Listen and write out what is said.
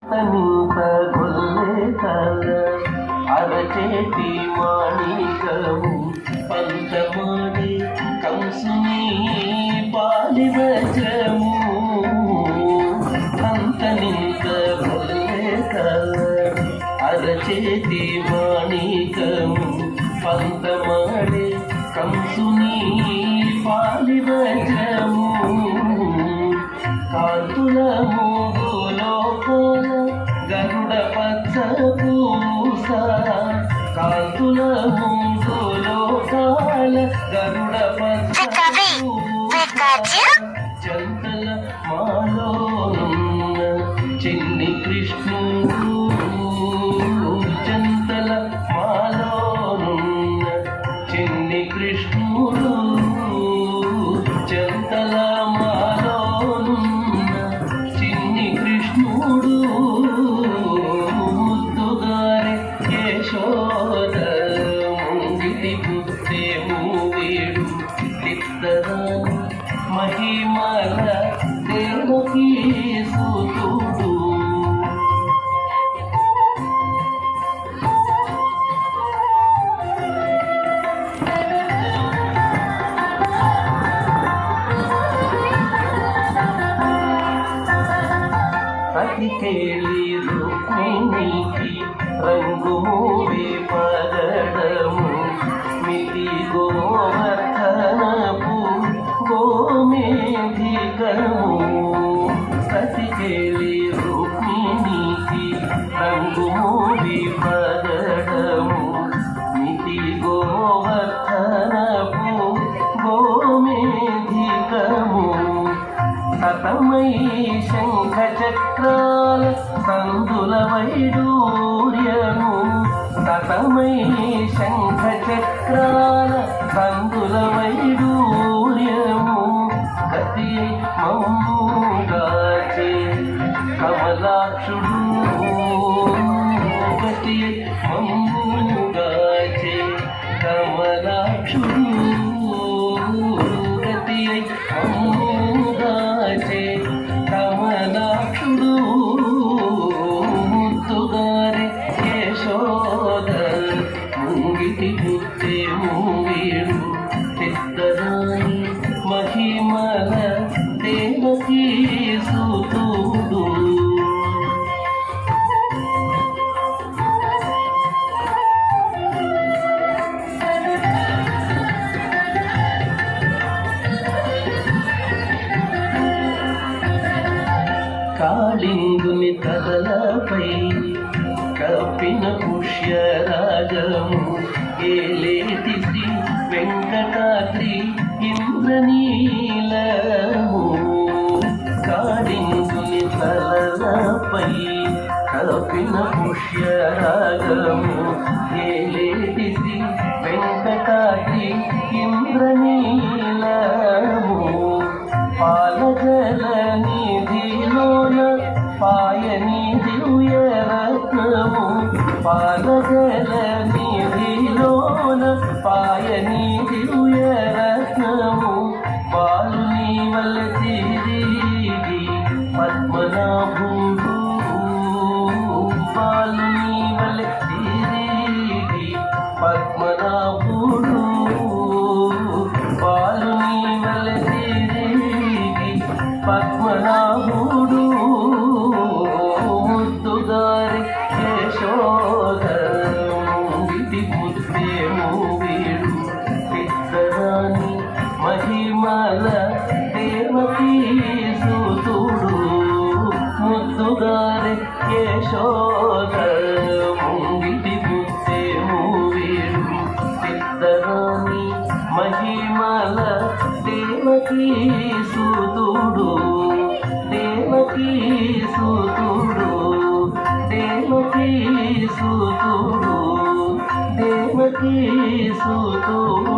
తనింత గొల్లెతల అరచేతి మాణికము పంతమాడి కంసుని పాలివచము అంతనింత గొల్లెతల అరచేతి మాణికము పంతమాడి కంసుని పాలివచము కాంతుల మూగులోపల గరుడ పచ్చ పూస కాంతుల మూగులోపల గరుడ పచ్చ చంతల మాలోనున్న చిన్ని కృష్ణుడు చంతల మాలోనున్న చిన్ని కృష్ణుడు చంతల మాలోనున్న చిన్ని కృష్ణుడు ముద్దుగారే యశోద ముంగిటి పుట్టే మూవేడు చిత్తరాని మహిమల దేవకీ సుతుడు పతికేళి రుక్మిణికి రంగు మూవి పగడము మితి గోవర్ధనపు గోమేధికము పతికేళి రుక్మిణికి రంగు మూవి పగడము మితి గోవర్ధనపు గోమేధికము సతమై శంఖ చక్రాల సందుల వైడూర్యము సతమై శంఖ చక్రాల సందుల వైడూర్యము గతి మమ్ముగాచే కమలాక్షుడు గతి మమ్ముగాచే కమలాక్షుడు గతి మమ్ముగాచే కమలాక్షుడు ముద్దుగారే యశోద ముంగిటి పుట్టే మూవేడు చిత్తరాని మహిమల దేవకీ సుతుడు కాళింగుని తలపై కప్పిన పుష్యరాగము ఏలేటి శ్రీ వెంకటాద్రి ఇంద్రనీలము కాళింగుని తలపై కప్పిన పుష్యరాగము ఏలేటి శ్రీ వెంకటాద్రి ఇంద్రనీలము పాలజల నిధిలోన పాయని దివ్యరత్నము పాలజల నిధిలోన పాయని దివ్యరత్నము బాలుని వల్ల తిరిగి పద్మనాభుడు బాలుని వల్ల తిరిగి పద్మనాభుడు బాలుని వల్ల పద్మనాభుడు ముద్దుగారి యశోద ముంగిటి పుట్టే మూవేడు చిత్తరాని మహిమల దేవకీ సుతుడు ముద్దుగారి యశోద ముంగిటి పుట్టే మూవేడు చిత్తరాని మహిమల దేవకీ సుతుడు దేవకీ సుతుడు దేవకీ సుతుడు దేవకీ సుతుడు